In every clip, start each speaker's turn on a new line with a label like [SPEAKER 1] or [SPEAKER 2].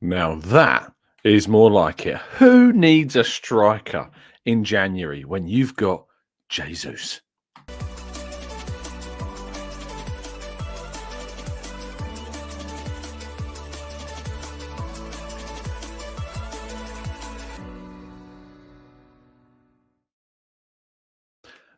[SPEAKER 1] Now that is more like it. Who needs a striker in January when you've got Jesus?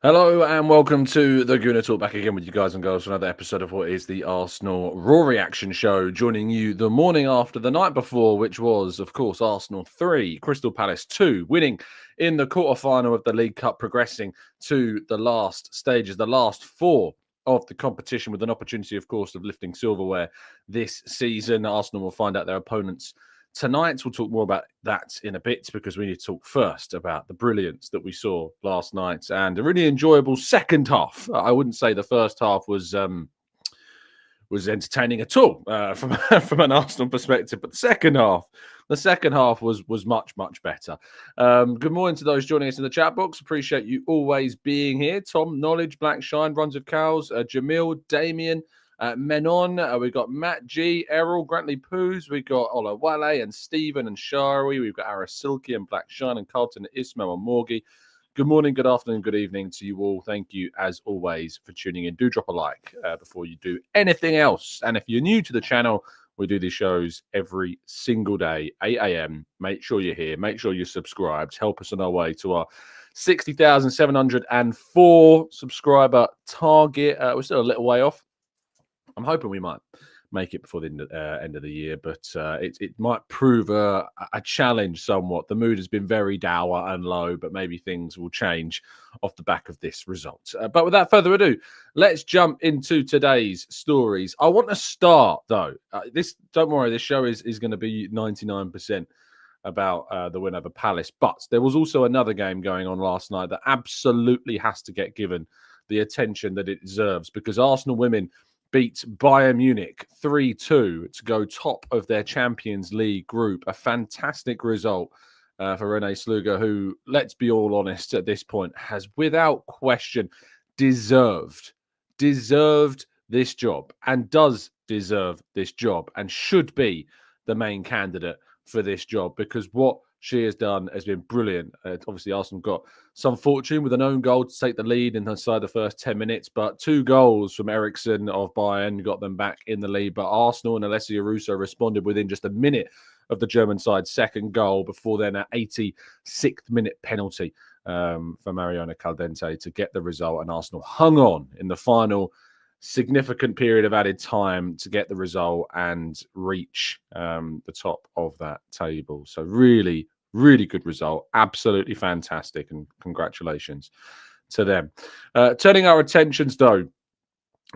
[SPEAKER 1] Hello and welcome to the Gooner Talk, back again with you guys and girls for another episode of what is the Arsenal Raw Reaction Show, joining you the morning after the night before, which was, of course, Arsenal 3, Crystal Palace 2, winning in the quarter-final of the League Cup, progressing to the last stages, the last four of the competition, with an opportunity, of course, of lifting silverware this season. Arsenal will find out their opponents tonight. We'll talk more about that in a bit, because we need to talk first about the brilliance that we saw last night and a really enjoyable second half. I wouldn't say the first half was entertaining at all from an Arsenal perspective, but the second half was much better. Good morning to those joining us in the chat box. Appreciate you always being here. Tom, Knowledge, Black Shine, Runs of Cows, Jamil, Damien, Menon, we've got Matt G, Errol, Grantley Poos, we've got Olawale and Stephen and Shari, we've got Arasilki and Black Shine and Carlton and Ismail and Morgie. Good morning, good afternoon, good evening to you all. Thank you, as always, for tuning in. Do drop a like before you do anything else. And if you're new to the channel, we do these shows every single day, 8 a.m. Make sure you're here. Make sure you're subscribed. Help us on our way to our 60,704 subscriber target. We're still a little way off. I'm hoping we might make it before the end of the year, but it might prove a challenge somewhat. The mood has been very dour and low, but maybe things will change off the back of this result. But without further ado, let's jump into today's stories. I want to start, though. Don't worry, this show is going to be 99% about the win over Palace, but there was also another game going on last night that absolutely has to get given the attention that it deserves, because Arsenal women beat Bayern Munich 3-2 to go top of their Champions League group. A fantastic result for Rene Sluga, who, let's be all honest, at this point has without question deserved this job, and does deserve this job, and should be the main candidate for this job, because what she has done has been brilliant. Obviously, Arsenal got some fortune with an own goal to take the lead inside the first 10 minutes, but 2 goals from Eriksen of Bayern got them back in the lead. But Arsenal and Alessia Russo responded within just a minute of the German side's second goal, before then an 86th minute penalty for Mariona Caldente to get the result. And Arsenal hung on in the final significant period of added time to get the result and reach the top of that table. So really good result. Absolutely fantastic, and congratulations to them. Turning our attentions, though,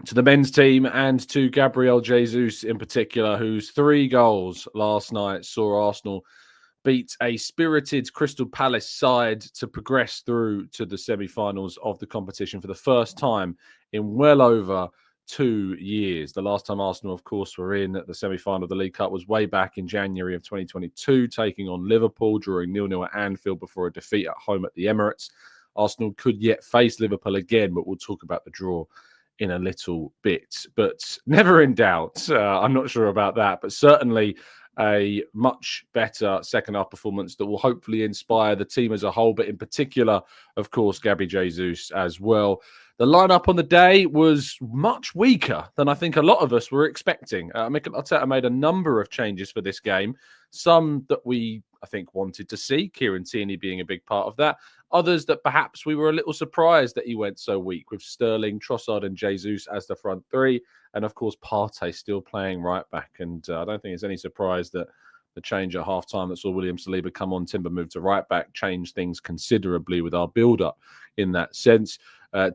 [SPEAKER 1] to the men's team and to Gabriel Jesus in particular, whose 3 goals last night saw Arsenal beat a spirited Crystal Palace side to progress through to the semi-finals of the competition for the first time in well over 2 years. The last time Arsenal, of course, were in the semi-final of the League Cup was way back in January of 2022, taking on Liverpool, drawing 0-0 at Anfield before a defeat at home at the Emirates. Arsenal could yet face Liverpool again, but we'll talk about the draw in a little bit. But never in doubt. I'm not sure about that, but certainly a much better second half performance that will hopefully inspire the team as a whole, but in particular, of course, Gabriel Jesus as well. The lineup on the day was much weaker than I think a lot of us were expecting. Mikel Arteta made a number of changes for this game, some that we, I think, wanted to see, Kieran Tierney being a big part of that. Others that perhaps we were a little surprised that he went so weak, with Sterling, Trossard and Jesus as the front three. And of course, Partey still playing right back. And I don't think it's any surprise that the change at half-time that saw William Saliba come on, Timber move to right back, changed things considerably with our build-up in that sense.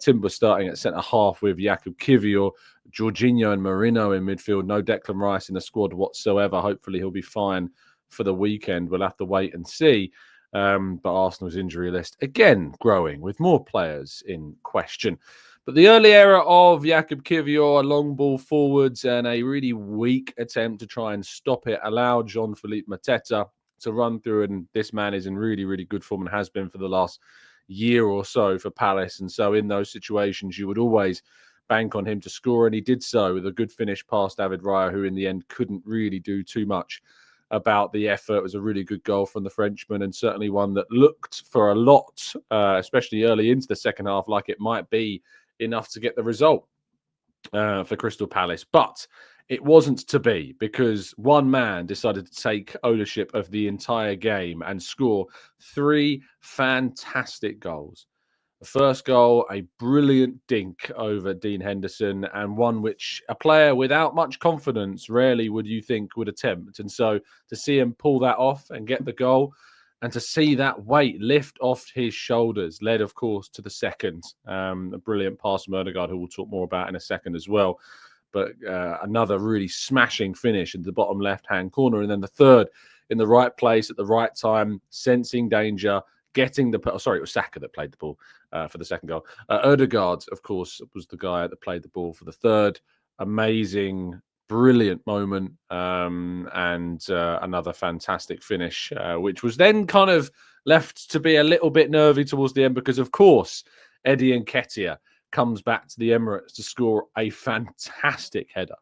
[SPEAKER 1] Timber starting at centre-half with Jakub Kiwior, Jorginho and Marino in midfield. No Declan Rice in the squad whatsoever. Hopefully he'll be fine for the weekend. We'll have to wait and see. But Arsenal's injury list, again, growing with more players in question. But the early era of Jakub Kiwior, a long ball forwards and a really weak attempt to try and stop it, allowed Jean-Philippe Mateta to run through. And this man is in really good form and has been for the last year or so for Palace. And so in those situations, you would always bank on him to score. And he did so with a good finish past David Raya, who in the end couldn't really do too much about the effort. It was a really good goal from the Frenchman, and certainly one that looked for a lot, especially early into the second half, like it might be enough to get the result for Crystal Palace. But it wasn't to be, because one man decided to take ownership of the entire game and score 3 fantastic goals. The first goal, a brilliant dink over Dean Henderson, and one which a player without much confidence rarely would you think would attempt. And so to see him pull that off and get the goal, and to see that weight lift off his shoulders led, of course, to the second. A brilliant pass from Odegaard, who we'll talk more about in a second as well. But another really smashing finish in the bottom left-hand corner. And then the third in the right place at the right time, sensing danger, getting the... Oh, sorry, it was Saka that played the ball for the second goal. Odegaard, of course, was the guy that played the ball for the third. Amazing, brilliant moment, and another fantastic finish, which was then kind of left to be a little bit nervy towards the end, because, of course, Eddie Nketiah comes back to the Emirates to score a fantastic header.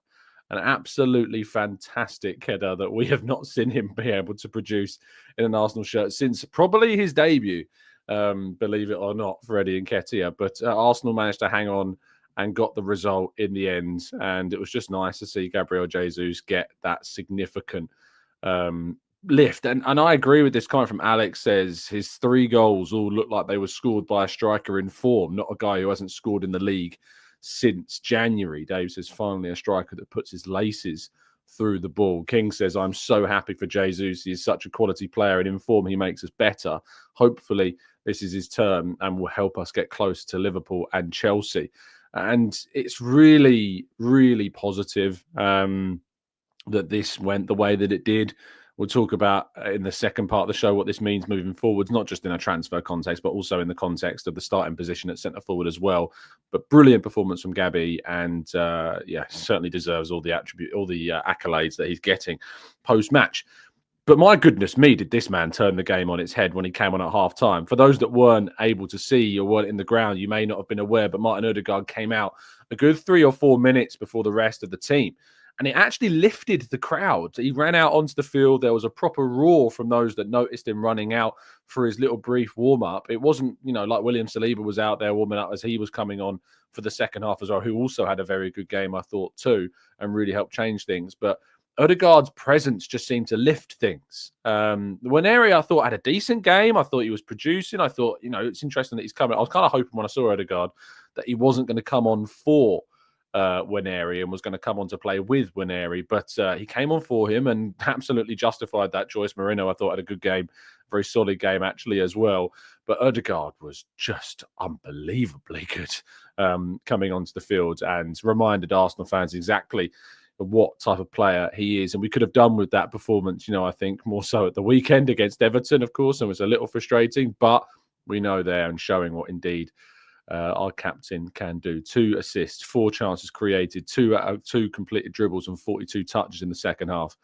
[SPEAKER 1] An absolutely fantastic header that we have not seen him be able to produce in an Arsenal shirt since probably his debut, believe it or not, for Eddie Nketiah. But Arsenal managed to hang on and got the result in the end. And it was just nice to see Gabriel Jesus get that significant lift. And I agree with this comment from Alex. Says his 3 goals all look like they were scored by a striker in form, not a guy who hasn't scored in the league since January. Dave says, finally a striker that puts his laces through the ball. King says, I'm so happy for Jesus. He is such a quality player, and in form he makes us better. Hopefully this is his turn and will help us get close to Liverpool and Chelsea. And it's really, really positive that this went the way that it did. We'll talk about in the second part of the show what this means moving forwards, not just in a transfer context, but also in the context of the starting position at centre forward as well. But brilliant performance from Gabby, and certainly deserves all the accolades that he's getting post-match. But my goodness me, did this man turn the game on its head when he came on at half-time. For those that weren't able to see or weren't in the ground, you may not have been aware, but Martin Odegaard came out a good 3 or 4 minutes before the rest of the team. And it actually lifted the crowd. He ran out onto the field. There was a proper roar from those that noticed him running out for his little brief warm-up. It wasn't, like William Saliba was out there warming up as he was coming on for the second half as well, who also had a very good game, I thought, too, and really helped change things. But Odegaard's presence just seemed to lift things. Nwaneri, I thought, had a decent game. I thought he was producing. I thought, it's interesting that he's coming. I was kind of hoping when I saw Odegaard that he wasn't going to come on for Nwaneri and was going to come on to play with Nwaneri, but he came on for him and absolutely justified that. Joyce Moreno, I thought, had a good game, very solid game actually as well. But Odegaard was just unbelievably good coming onto the field, and reminded Arsenal fans exactly what type of player he is. And we could have done with that performance, I think more so at the weekend against Everton, of course, and it was a little frustrating, but we know there and showing what indeed our captain can do. 2 assists, 4 chances created, 2 out of 2 completed dribbles, and 42 touches in the second half.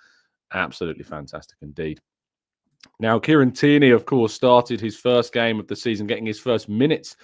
[SPEAKER 1] Absolutely fantastic indeed. Now, Kieran Tierney, of course, started his first game of the season, getting his first minutes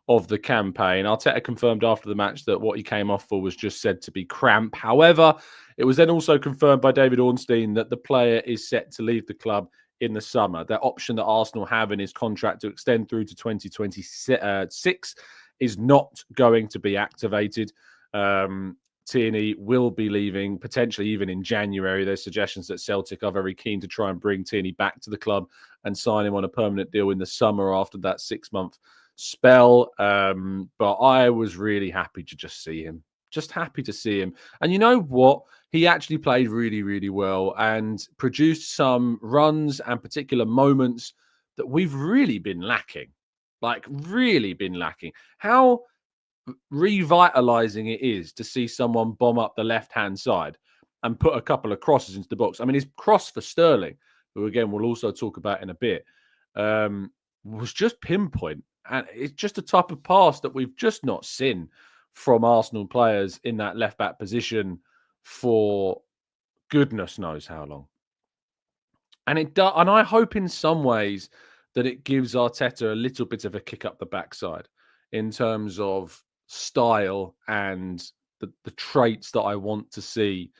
[SPEAKER 1] of the campaign. Arteta confirmed after the match that what he came off for was just said to be cramp. However, it was then also confirmed by David Ornstein that the player is set to leave the club in the summer. That option that Arsenal have in his contract to extend through to 2026 is not going to be activated. Tierney will be leaving, potentially even in January. There's suggestions that Celtic are very keen to try and bring Tierney back to the club and sign him on a permanent deal in the summer after that 6-month spell. But I was really happy to just see him. Just happy to see him. And you know what? He actually played really, really well and produced some runs and particular moments that we've really been lacking. Really been lacking. How revitalizing it is to see someone bomb up the left-hand side and put a couple of crosses into the box. I mean, his cross for Sterling, who again we'll also talk about in a bit, was just pinpoint. And it's just a type of pass that we've just not seen from Arsenal players in that left-back position for goodness knows how long. And I hope in some ways that it gives Arteta a little bit of a kick up the backside in terms of style and the traits that I want to see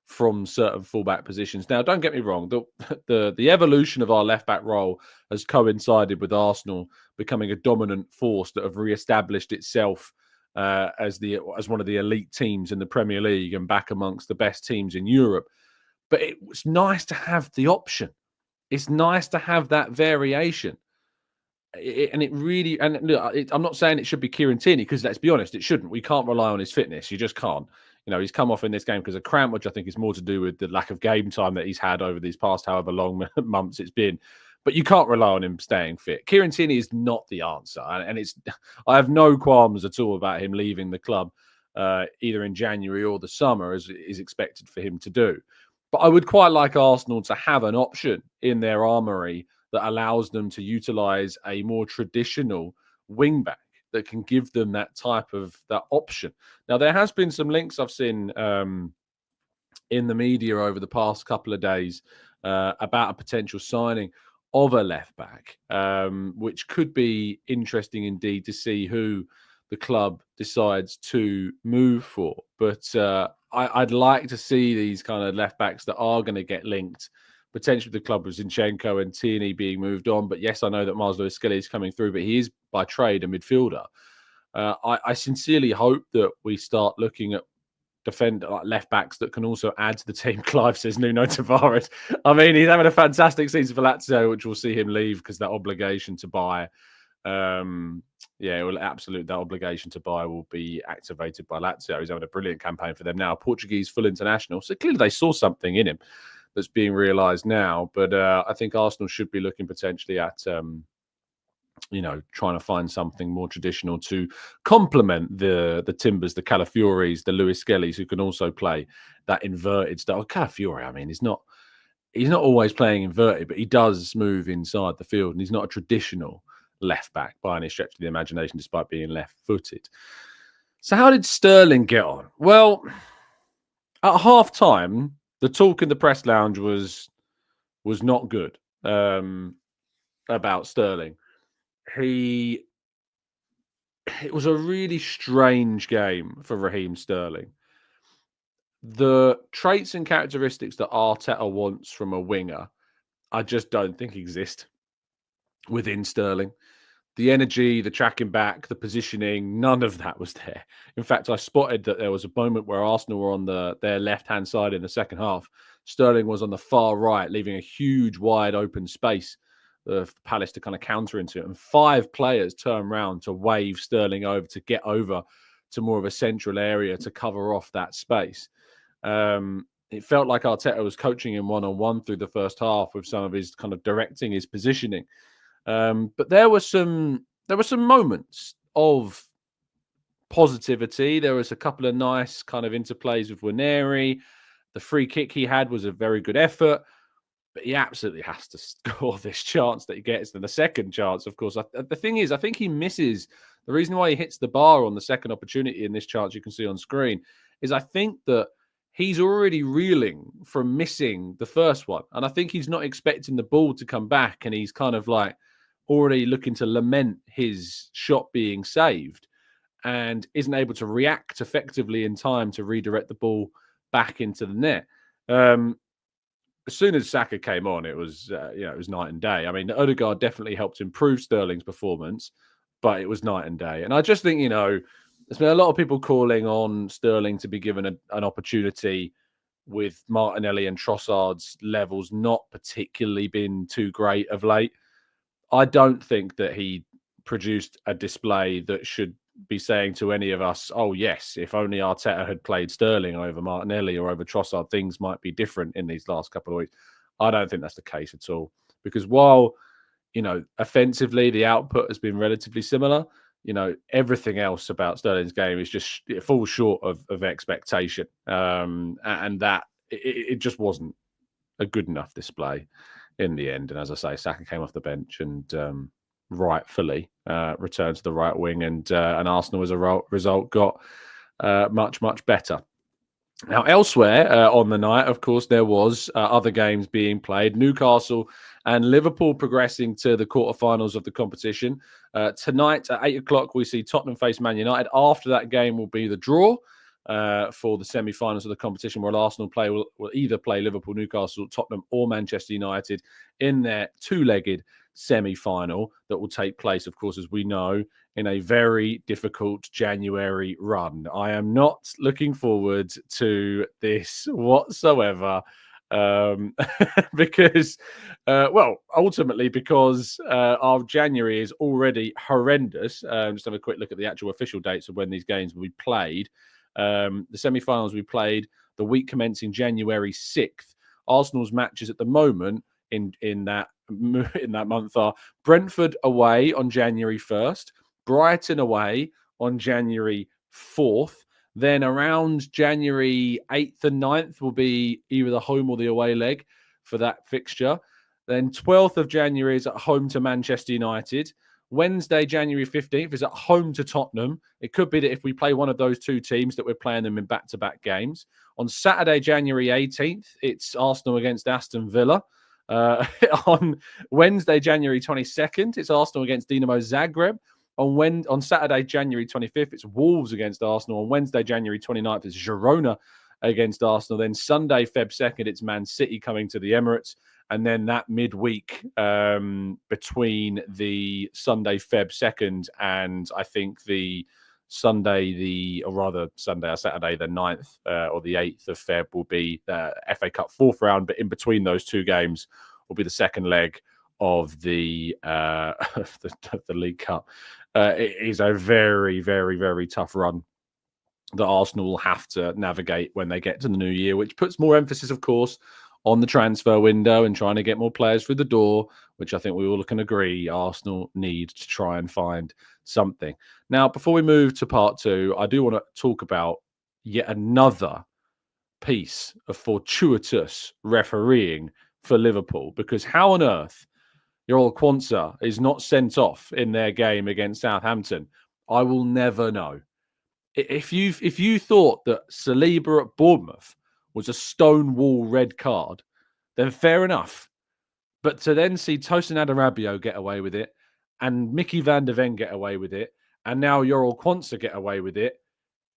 [SPEAKER 1] from certain fullback positions. Now, don't get me wrong, the evolution of our left-back role has coincided with Arsenal becoming a dominant force that have re-established itself as one of the elite teams in the Premier League and back amongst the best teams in Europe. But it's nice to have the option. It's nice to have that variation. I'm not saying it should be Kieran Tierney, because let's be honest, it shouldn't. We can't rely on his fitness. You just can't. He's come off in this game because of cramp, which I think is more to do with the lack of game time that he's had over these past however long months it's been. But you can't rely on him staying fit. Kieran Tierney is not the answer. And I have no qualms at all about him leaving the club either in January or the summer, as is expected for him to do. But I would quite like Arsenal to have an option in their armoury that allows them to utilise a more traditional wing-back that can give them that option. Now, there has been some links I've seen in the media over the past couple of days about a potential signing of a left-back, which could be interesting indeed to see who the club decides to move for. But I'd like to see these kind of left-backs that are going to get linked potentially the club with Zinchenko and Tierney being moved on. But yes, I know that Miles Lewis-Skelly is coming through, but he is by trade a midfielder. I sincerely hope that we start looking at left backs that can also add to the team. Clive says Nuno Tavares. I mean, he's having a fantastic season for Lazio, which will see him leave because that obligation to buy. That obligation to buy will be activated by Lazio. He's having a brilliant campaign for them now. Portuguese full international. So clearly they saw something in him that's being realised now. But I think Arsenal should be looking potentially at, trying to find something more traditional to complement the Timbers, the Calafioris, the Lewis-Skellies, who can also play that inverted style. Calafiori, I mean, he's not always playing inverted, but he does move inside the field, and he's not a traditional left back by any stretch of the imagination, despite being left-footed. So how did Sterling get on? Well, at half-time, the talk in the press lounge was not good about Sterling. It was a really strange game for Raheem Sterling. The traits and characteristics that Arteta wants from a winger, I just don't think exist within Sterling. The energy, the tracking back, the positioning, none of that was there. In fact, I spotted that there was a moment where Arsenal were on their left-hand side in the second half. Sterling was on the far right, leaving a huge, wide open space for Palace to kind of counter into it. And 5 players turned around to wave Sterling over, to get over to more of a central area to cover off that space. It felt like Arteta was coaching him one-on-one through the first half with some of his kind of directing his positioning. But there were some moments of positivity. There was a couple of nice kind of interplays with Waneri. The free kick he had was a very good effort, but he absolutely has to score this chance that he gets. And the second chance, of course, the thing is, I think he misses. The reason why he hits the bar on the second opportunity in this chance you can see on screen is I think that he's already reeling from missing the first one. And I think he's not expecting the ball to come back, and he's kind of like already looking to lament his shot being saved and isn't able to react effectively in time to redirect the ball back into the net. As soon as Saka came on, it was it was night and day. I mean, Odegaard definitely helped improve Sterling's performance, but it was night and day. And I just think, there's been a lot of people calling on Sterling to be given an opportunity with Martinelli and Trossard's levels not particularly been too great of late. I don't think that he produced a display that should be saying to any of us, oh, yes, if only Arteta had played Sterling over Martinelli or over Trossard, things might be different in these last couple of weeks. I don't think that's the case at all. Because while, offensively, the output has been relatively similar, everything else about Sterling's game is just, it falls short of expectation. And that it just wasn't a good enough display in the end. And as I say, Saka came off the bench and rightfully returned to the right wing, and Arsenal as a result got much, much better. Now, elsewhere on the night, of course, there was other games being played. Newcastle and Liverpool progressing to the quarterfinals of the competition. Tonight at 8 o'clock, we see Tottenham face Man United. After that game will be the draw. for the semi-finals of the competition, where Arsenal will either play Liverpool, Newcastle, Tottenham, or Manchester United in their two-legged semi-final that will take place, of course, as we know, in a very difficult January run. I am not looking forward to this whatsoever. Because, ultimately because our January is already horrendous. Just have a quick look at the actual official dates of when these games will be played. The semi-finals we played the week commencing January 6th. Arsenal's matches at the moment in that month are Brentford away on January 1st, Brighton away on January 4th. Then around January 8th and 9th will be either the home or the away leg for that fixture. Then 12th of January is at home to Manchester United. Wednesday, January 15th is at home to Tottenham. It could be that if we play one of those two teams that we're playing them in back-to-back games. On Saturday, January 18th, it's Arsenal against Aston Villa. On Wednesday, January 22nd, it's Arsenal against Dinamo Zagreb. On Saturday, January 25th, it's Wolves against Arsenal. On Wednesday, January 29th, it's Girona against Arsenal. Then Sunday, Feb 2nd, it's Man City coming to the Emirates. And then that midweek between the Sunday, Feb 2nd, and I think the Saturday, the 9th or the 8th of Feb will be the FA Cup fourth round. But in between those two games will be the second leg of the League Cup. It is a very, very, very tough run that Arsenal will have to navigate when they get to the new year, which puts more emphasis, of course, on the transfer window and trying to get more players through the door, which I think we all can agree Arsenal need to try and find something. Now, before we move to part two, I do want to talk about yet another piece of fortuitous refereeing for Liverpool, because how on earth Yoel Quansah is not sent off in their game against Southampton, I will never know. If you thought that Saliba at Bournemouth was a stonewall red card, then fair enough. But to then see Tosin Adarabioyo get away with it, and Mickey van der Ven get away with it, and now Yoel Quansah get away with it,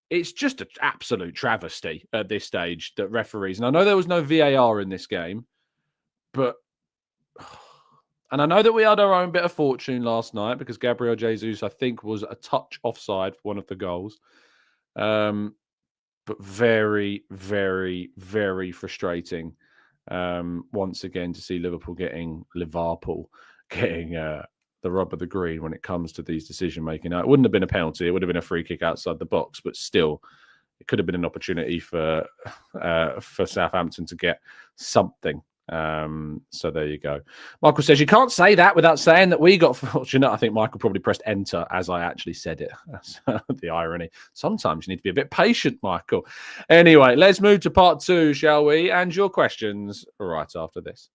[SPEAKER 1] it's just an absolute travesty at this stage that referees. And I know there was no VAR in this game, but... And I know that we had our own bit of fortune last night because Gabriel Jesus, I think, was a touch offside for one of the goals. But very, very, very frustrating once again to see Liverpool getting the rub of the green when it comes to these decision-making. Now, it wouldn't have been a penalty. It would have been a free kick outside the box, but still, it could have been an opportunity for Southampton to get something. So there you go. Michael says, you can't say that without saying that we got fortunate. I think Michael probably pressed enter as I actually said it. That's the irony. Sometimes you need to be a bit patient, Michael. Anyway, let's move to part two, shall we? And your questions right after this.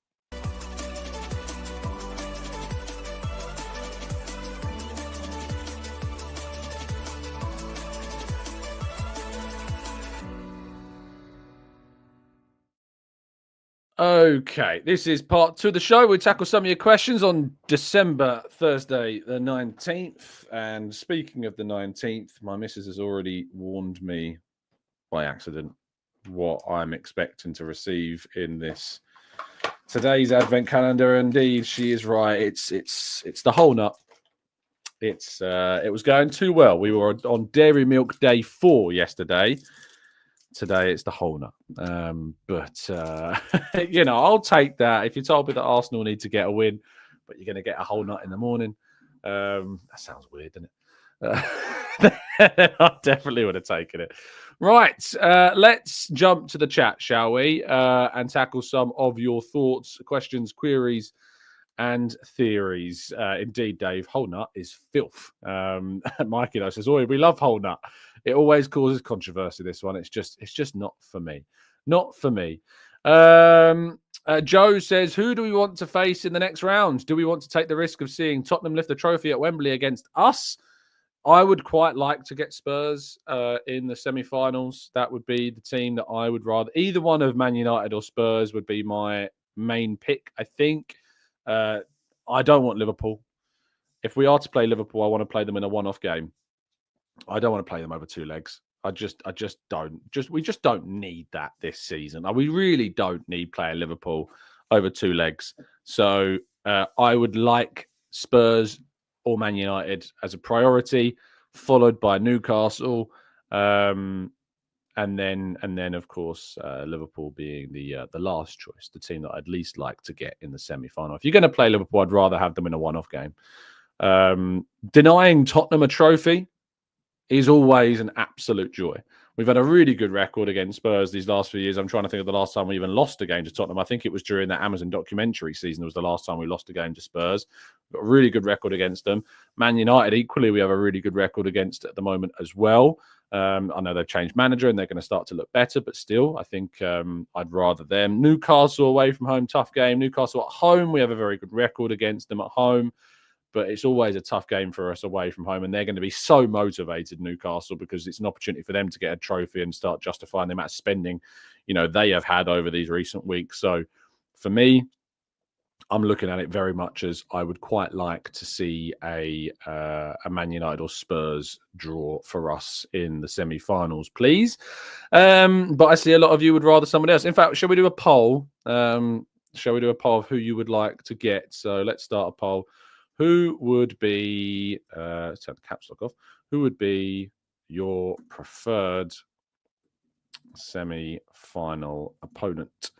[SPEAKER 1] Okay, this is part two of the show. We tackle some of your questions on Thursday the 19th. And speaking of the 19th, my missus has already warned me by accident what I'm expecting to receive in today's advent calendar. Indeed, she is right. It's the whole nut. It was going too well. We were on Dairy Milk Day 4 yesterday. Today it's the whole nut. But I'll take that. If you told me that Arsenal need to get a win, but you're going to get a whole nut in the morning, that sounds weird, doesn't it? I definitely would have taken it. Right, let's jump to the chat, shall we? And tackle some of your thoughts, questions, queries, and theories. Indeed, Dave, whole nut is filth. Mikey though says, we love whole nut. It always causes controversy, this one. It's just not for me. Not for me. Joe says, who do we want to face in the next round? Do we want to take the risk of seeing Tottenham lift the trophy at Wembley against us? I would quite like to get Spurs in the semi-finals. That would be the team that I would rather. Either one of Man United or Spurs would be my main pick, I think. I don't want Liverpool. If we are to play Liverpool, I want to play them in a one-off game. I don't want to play them over two legs. We just don't need that this season. We really don't need playing Liverpool over two legs. So I would like Spurs or Man United as a priority, followed by Newcastle, and then of course Liverpool being the last choice, the team that I'd least like to get in the semi-final. If you're going to play Liverpool, I'd rather have them in a one-off game. Denying Tottenham a trophy is always an absolute joy. We've had a really good record against Spurs these last few years. I'm trying to think of the last time we even lost a game to Tottenham. I think it was during that Amazon documentary season. It was the last time we lost a game to Spurs. We've got a really good record against them. Man United, equally, we have a really good record against at the moment as well. I know they've changed manager and they're going to start to look better, but still, I think I'd rather them. Newcastle away from home, tough game. Newcastle at home, we have a very good record against them at home. But it's always a tough game for us away from home. And they're going to be so motivated, Newcastle, because it's an opportunity for them to get a trophy and start justifying the amount of spending, they have had over these recent weeks. So for me, I'm looking at it very much as I would quite like to see a Man United or Spurs draw for us in the semi-finals, please. But I see a lot of you would rather someone else. In fact, shall we do a poll? Shall we do a poll of who you would like to get? So let's start a poll. Who would be, let's have the caps lock off, who would be your preferred semi-final opponent?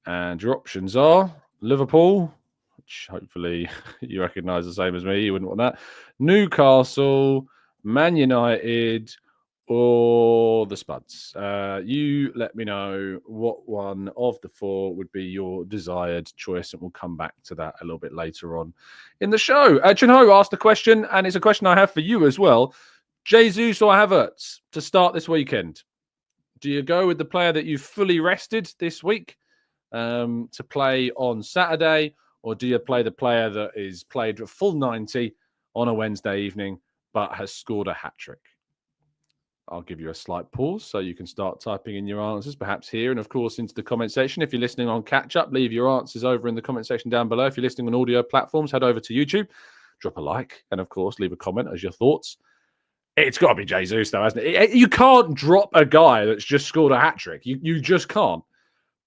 [SPEAKER 1] And your options are Liverpool, which hopefully you recognise the same as me, you wouldn't want that, Newcastle, Man United, or the Spuds. You let me know what one of the four would be your desired choice, and we'll come back to that a little bit later on in the show. Chinho asked the question, and it's a question I have for you as well. Jesus or Havertz to start this weekend? Do you go with the player that you've fully rested this week to play on Saturday, or do you play the player that is played a full 90 on a Wednesday evening but has scored a hat-trick? I'll give you a slight pause so you can start typing in your answers, perhaps here and, of course, into the comment section. If you're listening on catch-up, leave your answers over in the comment section down below. If you're listening on audio platforms, head over to YouTube, drop a like, and, of course, leave a comment as your thoughts. It's got to be Jesus, though, hasn't it? You can't drop a guy that's just scored a hat-trick. You just can't.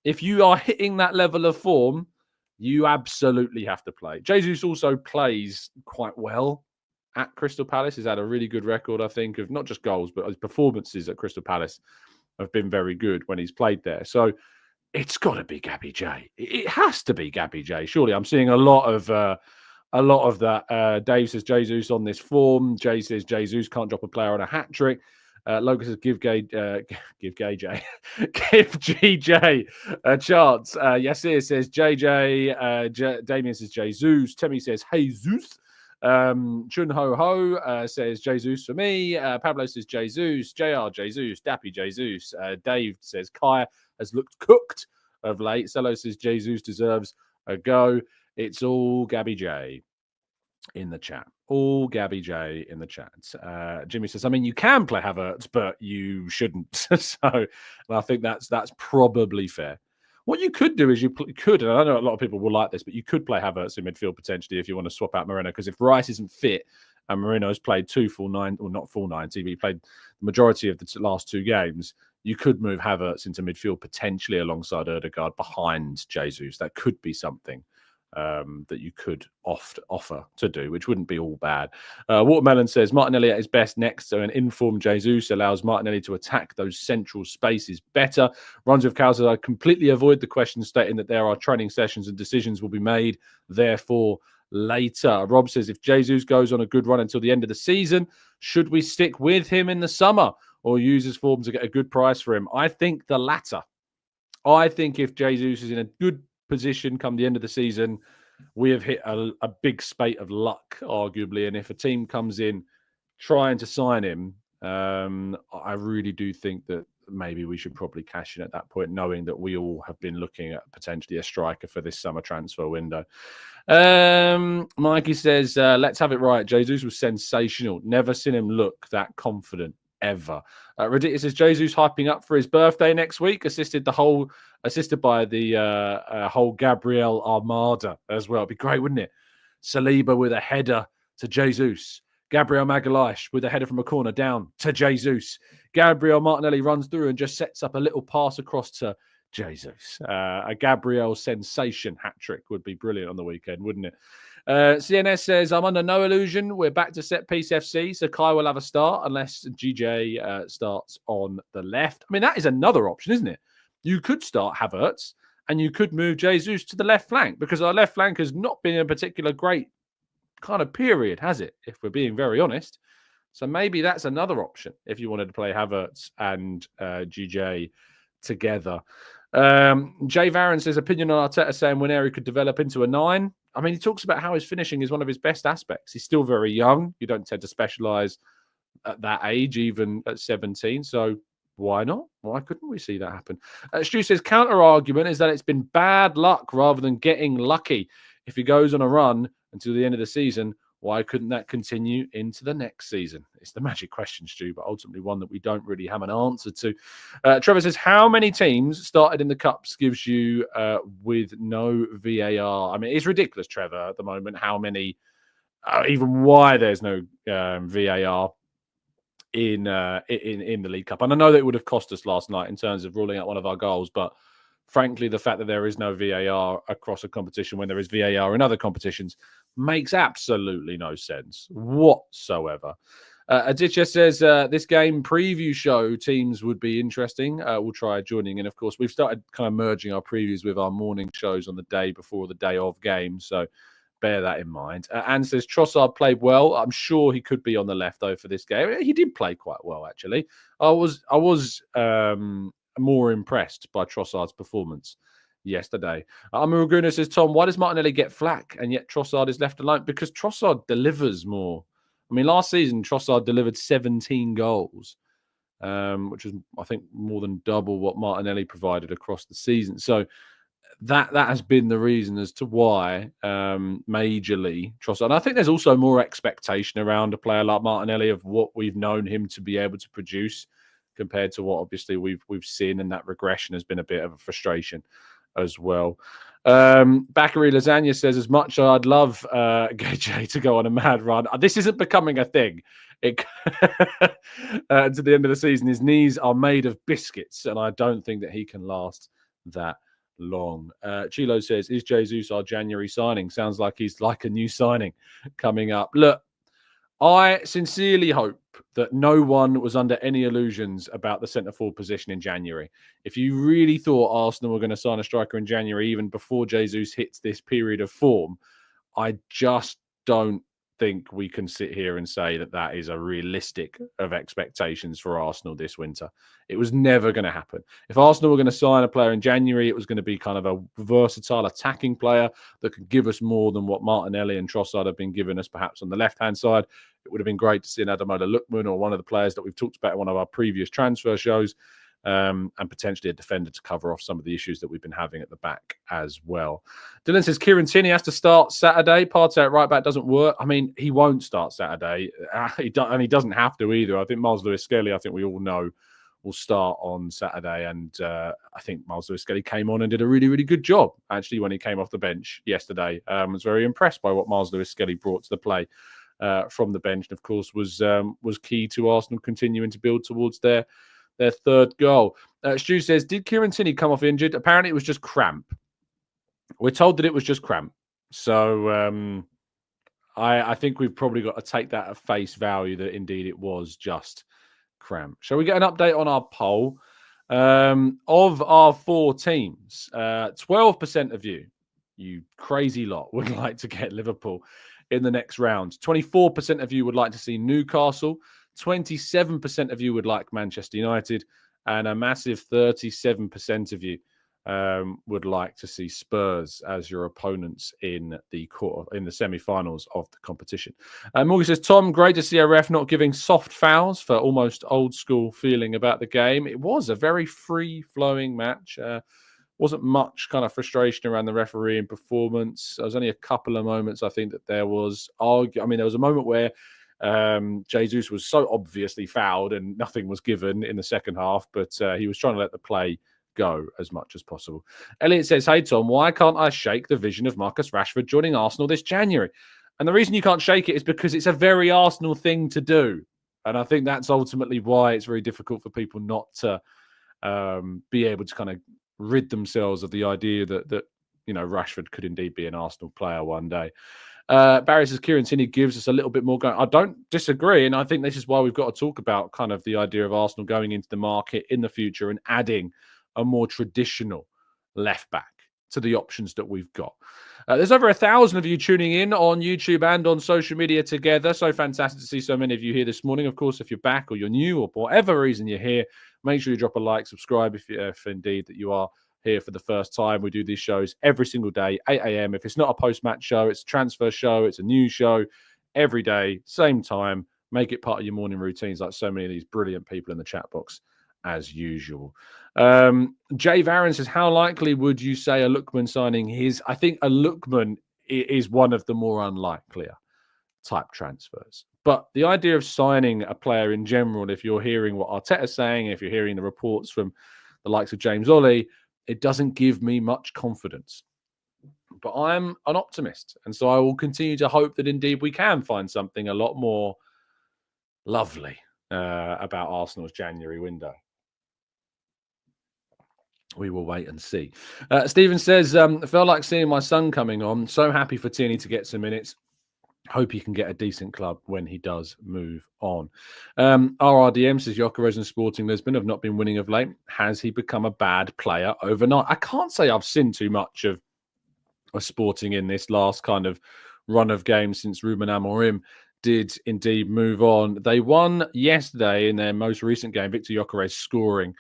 [SPEAKER 1] If you are hitting that level of form, you absolutely have to play. Jesus also plays quite well at Crystal Palace. He's had a really good record, I think, of not just goals, but his performances at Crystal Palace have been very good when he's played there. So it's got to be Gabby J. It has to be Gabby J. Surely I'm seeing a lot of that. Dave says Jesus on this form. Jay says Jesus can't drop a player on a hat trick. Logan says give GJ a chance. Yasir says JJ. Damien says Jesus. Timmy says Jesus. Chun Ho Ho says Jesus for me. Pablo says Jesus. JR Jesus. Dappy Jesus. Dave says Kaya has looked cooked of late. Cello says Jesus deserves a go. It's all Gabby J in the chat. All Gabby J in the chat. Jimmy says, I mean, you can play Havertz, but you shouldn't. So and I think that's probably fair. What you could do is you could, and I know a lot of people will like this, but you could play Havertz in midfield potentially if you want to swap out Moreno, because if Rice isn't fit and Moreno's played not full 90, but he played the majority of the last two games, you could move Havertz into midfield potentially alongside Odegaard behind Jesus. That could be something that you could offer to do, which wouldn't be all bad. Watermelon says Martinelli at his best next to an informed Jesus allows Martinelli to attack those central spaces better. Runs with Cows, I completely avoid the question stating that there are training sessions and decisions will be made therefore later. Rob says if Jesus goes on a good run until the end of the season, should we stick with him in the summer or use his form to get a good price for him? I think the latter. I think if Jesus is in a good position come the end of the season, we have hit a big spate of luck, arguably. And if a team comes in trying to sign him, I really do think that maybe we should probably cash in at that point, knowing that we all have been looking at potentially a striker for this summer transfer window. Mikey says, let's have it right. Jesus was sensational. Never seen him look that confident ever. Raditya says Jesus hyping up for his birthday next week, assisted by the whole Gabriel Armada as well. It'd be great, wouldn't it? Saliba with a header to Jesus. Gabriel Magalhaes with a header from a corner down to Jesus. Gabriel Martinelli runs through and just sets up a little pass across to Jesus. A Gabriel sensation hat-trick would be brilliant on the weekend, wouldn't it? CNS says, I'm under no illusion. We're back to set piece FC, so Kai will have a start unless GJ starts on the left. I mean, that is another option, isn't it? You could start Havertz and you could move Jesus to the left flank because our left flank has not been a particular great kind of period, has it? If we're being very honest. So maybe that's another option if you wanted to play Havertz and GJ together. Jay Varron says, opinion on Arteta saying Winery could develop into a 9. I mean, he talks about how his finishing is one of his best aspects. He's still very young. You don't tend to specialise at that age, even at 17. So why not? Why couldn't we see that happen? Stu says, counter-argument is that it's been bad luck rather than getting lucky. If he goes on a run until the end of the season, why couldn't that continue into the next season? It's the magic question, Stu, but ultimately one that we don't really have an answer to. Trevor says, how many teams started in the Cups gives you with no VAR? I mean, it's ridiculous, Trevor, at the moment, how many, even why there's no VAR in the League Cup. And I know that it would have cost us last night in terms of ruling out one of our goals, but frankly, the fact that there is no VAR across a competition when there is VAR in other competitions makes absolutely no sense whatsoever. Aditya says, this game preview show teams would be interesting. We'll try joining in, of course. We've started kind of merging our previews with our morning shows on the day before the day of games, so bear that in mind. Anne says, Trossard played well. I'm sure he could be on the left, though, for this game. He did play quite well, actually. I was more impressed by Trossard's performance yesterday. Gooner says, Tom, why does Martinelli get flack and yet Trossard is left alone? Because Trossard delivers more. I mean, last season, Trossard delivered 17 goals, which is, I think, more than double what Martinelli provided across the season. So that has been the reason as to why majorly Trossard. And I think there's also more expectation around a player like Martinelli of what we've known him to be able to produce compared to what obviously we've seen, and that regression has been a bit of a frustration as well. Bakary Lasagna says, as much as I'd love Gage to go on a mad run, this isn't becoming a thing. To the end of the season, his knees are made of biscuits, and I don't think that he can last that long. Chilo says, is Jesus our January signing? Sounds like he's like a new signing coming up. Look, I sincerely hope that no one was under any illusions about the centre-forward position in January. If you really thought Arsenal were going to sign a striker in January, even before Jesus hits this period of form, I just don't think we can sit here and say that that is a realistic of expectations for Arsenal this winter. It was never going to happen. If Arsenal were going to sign a player in January, it was going to be kind of a versatile attacking player that could give us more than what Martinelli and Trossard have been giving us, perhaps on the left-hand side. It would have been great to see an Ademola Lookman or one of the players that we've talked about in one of our previous transfer shows, and potentially a defender to cover off some of the issues that we've been having at the back as well. Dylan says, Kieran Tierney has to start Saturday. Partey at right back doesn't work. I mean, he won't start Saturday. And he doesn't have to either. I think Miles Lewis-Skelly, I think we all know, will start on Saturday. And I think Miles Lewis-Skelly came on and did a really, really good job, actually, when he came off the bench yesterday. I was very impressed by what Miles Lewis-Skelly brought to the play from the bench. And, of course, was key to Arsenal continuing to build towards their third goal. Stu says, did Kieran Tierney come off injured? Apparently it was just cramp. We're told that it was just cramp. So I think we've probably got to take that at face value that indeed it was just cramp. Shall we get an update on our poll? Of our 4 teams, 12% of you crazy lot, would like to get Liverpool in the next round. 24% of you would like to see Newcastle. 27% of you would like Manchester United, and a massive 37% of you would like to see Spurs as your opponents in the semi-finals of the competition. Morgan says, Tom, great to see a ref not giving soft fouls for almost old school feeling about the game. It was a very free-flowing match. Wasn't much kind of frustration around the refereeing performance. There was only a couple of moments, I think, that there was there was a moment where Jesus was so obviously fouled and nothing was given in the second half, but he was trying to let the play go as much as possible. Elliot says, hey, Tom, why can't I shake the vision of Marcus Rashford joining Arsenal this January? And the reason you can't shake it is because it's a very Arsenal thing to do. And I think that's ultimately why it's very difficult for people not to be able to kind of rid themselves of the idea that Rashford could indeed be an Arsenal player one day. Barry says Kieran Tierney gives us a little bit more going. I don't disagree, and I think this is why we've got to talk about kind of the idea of Arsenal going into the market in the future and adding a more traditional left back to the options that we've got. There's over 1,000 of you tuning in on YouTube and on social media together. So fantastic to see so many of you here this morning. Of course, if you're back or you're new or for whatever reason you're here, make sure you drop a like, subscribe if indeed that you are here for the first time. We do these shows every single day, 8 a.m. If it's not a post-match show, it's a transfer show, it's a news show, every day, same time. Make it part of your morning routines like so many of these brilliant people in the chat box as usual. Jay Varron says, how likely would you say a Lookman signing his? I think a Lookman is one of the more unlikelier type transfers. But the idea of signing a player in general, if you're hearing what Arteta's saying, if you're hearing the reports from the likes of James Ollie, it doesn't give me much confidence. But I'm an optimist. And so I will continue to hope that indeed we can find something a lot more lovely about Arsenal's January window. We will wait and see. Stephen says, I felt like seeing my son coming on. So happy for Tierney to get some minutes. Hope he can get a decent club when he does move on. RRDM says, Gyökeres and Sporting Lisbon have not been winning of late. Has he become a bad player overnight? I can't say I've seen too much of Sporting in this last kind of run of games since Ruben Amorim did indeed move on. They won yesterday in their most recent game, Victor Gyökeres scoring.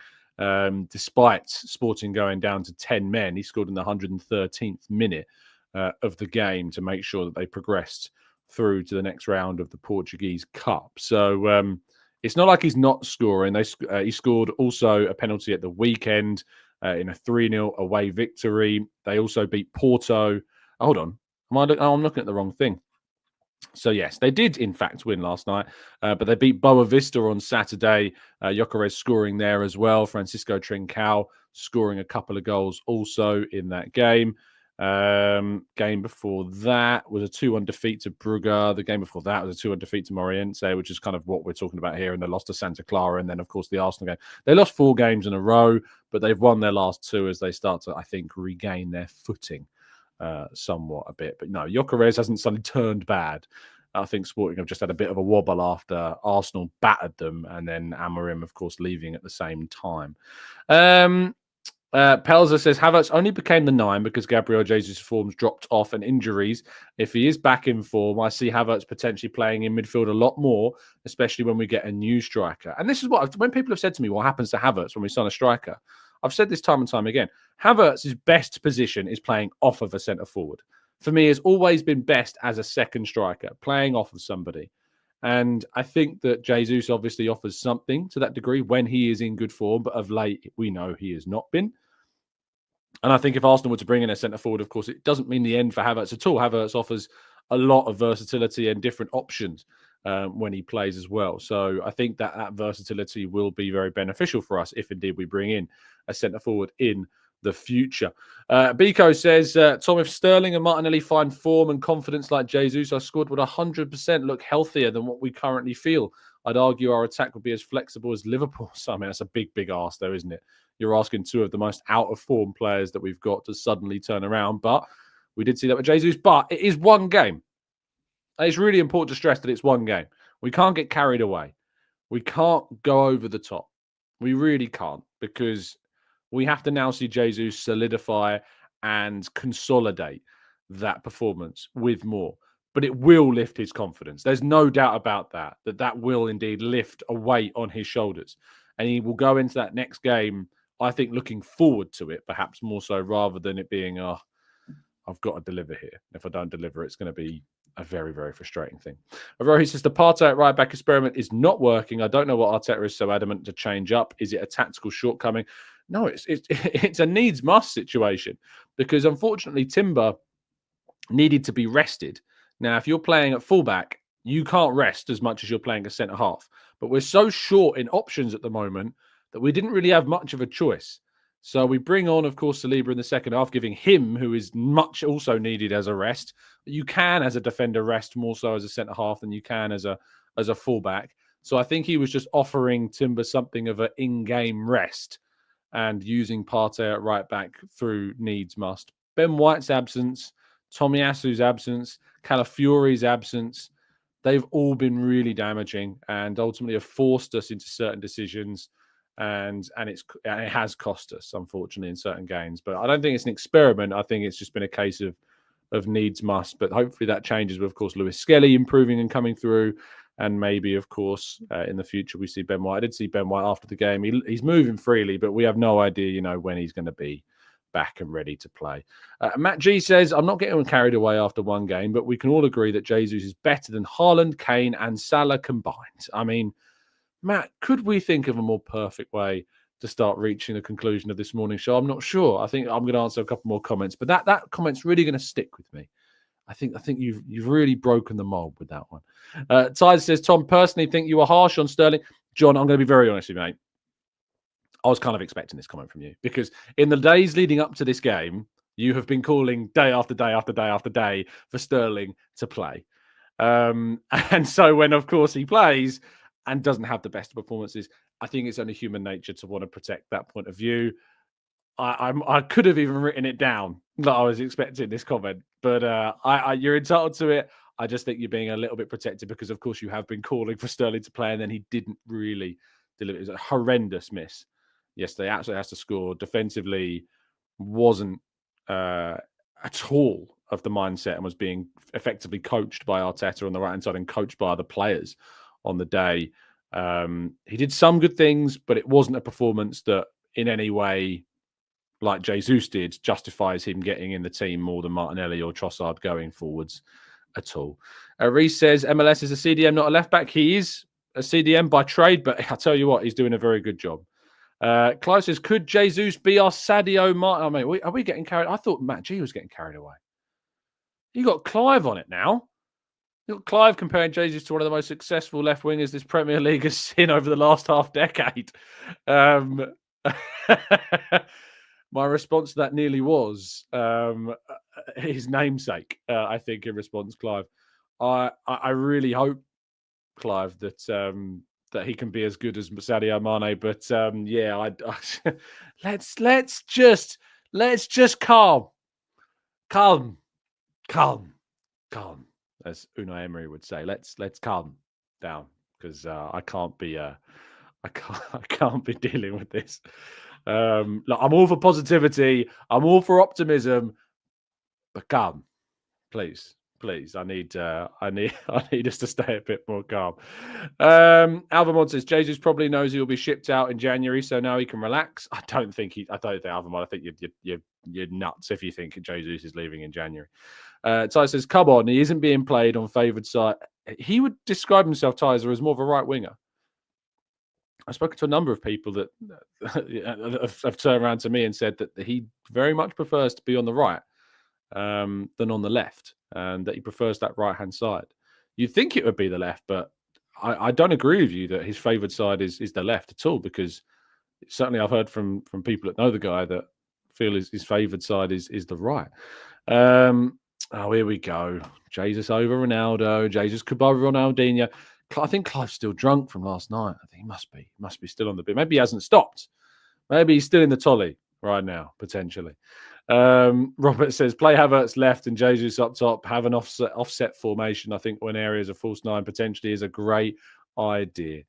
[SPEAKER 1] Despite Sporting going down to 10 men, he scored in the 113th minute of the game to make sure that they progressed through to the next round of the Portuguese Cup. So it's not like he's not scoring. He scored also a penalty at the weekend in a 3-0 away victory. They also beat Porto. Hold on. I'm looking at the wrong thing. So, yes, they did, in fact, win last night, but they beat Boa Vista on Saturday. Gyökeres scoring there as well. Francisco Trincao scoring a couple of goals also in that game. Game before that was a 2-1 defeat to Brugge. The game before that was a 2-1 defeat to Moriente, which is kind of what we're talking about here. And they lost to Santa Clara. And then, of course, the Arsenal game. They lost 4 games in a row, but they've won their last 2 as they start to, I think, regain their footing. Somewhat a bit, but no, Gyökeres hasn't suddenly turned bad. I think Sporting have just had a bit of a wobble after Arsenal battered them, and then Amorim, of course, leaving at the same time. Pelzer says Havertz only became the 9 because Gabriel Jesus' forms dropped off and injuries. If he is back in form, I see Havertz potentially playing in midfield a lot more, especially when we get a new striker. And this is when people have said to me, what happens to Havertz when we sign a striker? I've said this time and time again. Havertz's best position is playing off of a centre forward. For me, has always been best as a second striker, playing off of somebody. And I think that Jesus obviously offers something to that degree when he is in good form, but of late, we know he has not been. And I think if Arsenal were to bring in a centre forward, of course, it doesn't mean the end for Havertz at all. Havertz offers a lot of versatility and different options when he plays as well. So I think that versatility will be very beneficial for us if indeed we bring in a centre forward in the future. Biko says, Tom, if Sterling and Martinelli find form and confidence like Jesus, our squad would 100% look healthier than what we currently feel. I'd argue our attack would be as flexible as Liverpool. So, I mean, that's a big, big ask though, isn't it? You're asking 2 of the most out-of-form players that we've got to suddenly turn around. But we did see that with Jesus. But it is one game. It's really important to stress that it's one game. We can't get carried away. We can't go over the top. We really can't, because we have to now see Jesus solidify and consolidate that performance with more. But it will lift his confidence. There's no doubt about that will indeed lift a weight on his shoulders. And he will go into that next game, I think, looking forward to it, perhaps more so, rather than it being, I've got to deliver here. If I don't deliver, it's going to be a very, very frustrating thing. He says the Partey at right back experiment is not working. I don't know what Arteta is so adamant to change up. Is it a tactical shortcoming? No, it's a needs must situation, because unfortunately Timber needed to be rested. Now, if you're playing at fullback, you can't rest as much as you're playing a centre half. But we're so short in options at the moment that we didn't really have much of a choice. So we bring on, of course, Saliba in the second half, giving him, who is much also needed as a rest. You can, as a defender, rest more so as a centre half than you can as a fullback. So I think he was just offering Timber something of an in-game rest and using Partey at right back through needs must. Ben White's absence, Tomiyasu's absence, Calafiori's absence, they've all been really damaging and ultimately have forced us into certain decisions. And it has cost us, unfortunately, in certain games. But I don't think it's an experiment. I think it's just been a case of needs must. But hopefully that changes with, of course, Lewis Skelly improving and coming through. And maybe, of course, in the future, we see Ben White. I did see Ben White after the game. He's moving freely, but we have no idea, when he's going to be back and ready to play. Matt G says, I'm not getting carried away after one game, but we can all agree that Jesus is better than Haaland, Kane, and Salah combined. I mean, Matt, could we think of a more perfect way to start reaching the conclusion of this morning's show? I'm not sure. I think I'm going to answer a couple more comments, but that comment's really going to stick with me. I think you've really broken the mold with that one. Ty says, Tom, personally think you were harsh on Sterling. John, I'm going to be very honest with you, mate. I was kind of expecting this comment from you because in the days leading up to this game, you have been calling day after day after day after day for Sterling to play. And so when, of course, he plays and doesn't have the best performances, I think it's only human nature to want to protect that point of view. I could have even written it down that I was expecting this comment, but you're entitled to it. I just think you're being a little bit protected because, of course, you have been calling for Sterling to play and then he didn't really deliver. It was a horrendous miss. Yes, they absolutely has to score. Defensively, wasn't at all of the mindset and was being effectively coached by Arteta on the right-hand side and coached by other players on the day. He did some good things, but it wasn't a performance that in any way, like Jesus did, justifies him getting in the team more than Martinelli or Trossard going forwards at all. Reece says, MLS is a CDM, not a left-back. He is a CDM by trade, but I tell you what, he's doing a very good job. Clive says, could Jesus be our Sadio Mane? I mean, are we getting carried? I thought Matt G was getting carried away. You got Clive on it now. You got Clive comparing Jesus to one of the most successful left wingers this Premier League has seen over the last half decade. My response to that nearly was his namesake, I think, in response, Clive. I really hope, Clive, that he can be as good as Sadio Mane, but let's just calm, as Unai Emery would say. Let's calm down because I can't be dealing with this. Look, I'm all for positivity. I'm all for optimism, but calm, please. I need us to stay a bit more calm. Alvamon says Jesus probably knows he'll be shipped out in January, so now he can relax. I don't think Alvamon. I think you're nuts if you think Jesus is leaving in January. Ty says, come on, he isn't being played on favoured side. He would describe himself, Tyser, as more of a right winger. I've spoken to a number of people that have turned around to me and said that he very much prefers to be on the right than on the left, and that he prefers that right-hand side. You'd think it would be the left, but I don't agree with you that his favoured side is the left at all, because certainly I've heard from people that know the guy that feel his favoured side is the right. Here we go. Jesus over Ronaldo. Jesus could over Ronaldinho. I think Clive's still drunk from last night. I think he must be still on the bit. Maybe he hasn't stopped. Maybe he's still in the tolly right now, potentially. Robert says, play Havertz left and Jesus up top. Have an offset formation. I think when areas of false nine potentially is a great idea.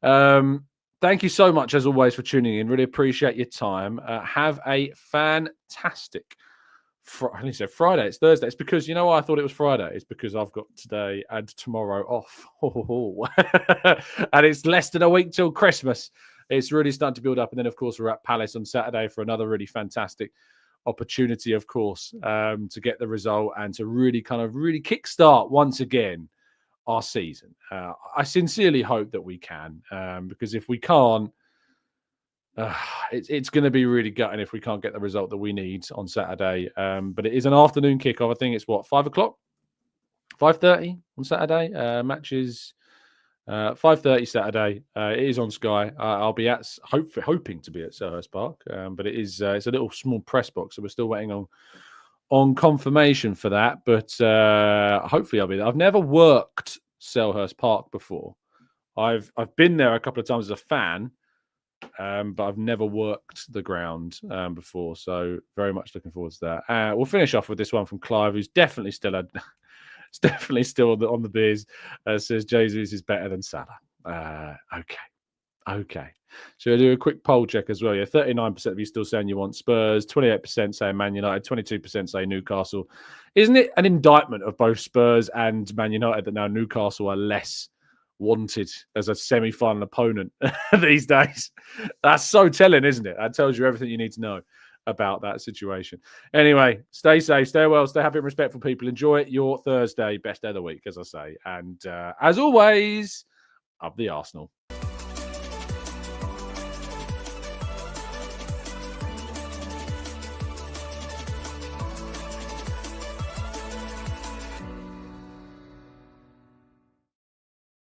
[SPEAKER 1] Thank you so much, as always, for tuning in. Really appreciate your time. Have a fantastic I only said Friday. It's Thursday. It's because, you know why I thought it was Friday? It's because I've got today and tomorrow off. And it's less than a week till Christmas. It's really starting to build up. And then, of course, we're at Palace on Saturday for another really fantastic opportunity, of course, to get the result and to really kickstart once again our season. I sincerely hope that we can, because if we can't, it's going to be really gutting if we can't get the result that we need on Saturday. But it is an afternoon kickoff. I think it's 5 o'clock, 5:30 on Saturday. Matches 5:30 Saturday. It is on Sky. I'll be hoping to be at Selhurst Park, but it's a little small press box, so we're still waiting on confirmation for that. But hopefully I'll be there. I've never worked Selhurst Park before. I've been there a couple of times as a fan, but I've never worked the ground before. So very much looking forward to that. We'll finish off with this one from Clive, who's definitely still it's definitely still on the beers. Says Jesus is better than Salah. Okay. So I do a quick poll check as well. Yeah, 39% of you still saying you want Spurs, 28% saying Man United, 22% say Newcastle. Isn't it an indictment of both Spurs and Man United that now Newcastle are less wanted as a semi-final opponent these days? That's so telling, isn't it? That tells you everything you need to know about that situation. Anyway, stay safe, stay well, stay happy and respectful, people. Enjoy your Thursday, best day of the week, as I say. And as always, up the Arsenal.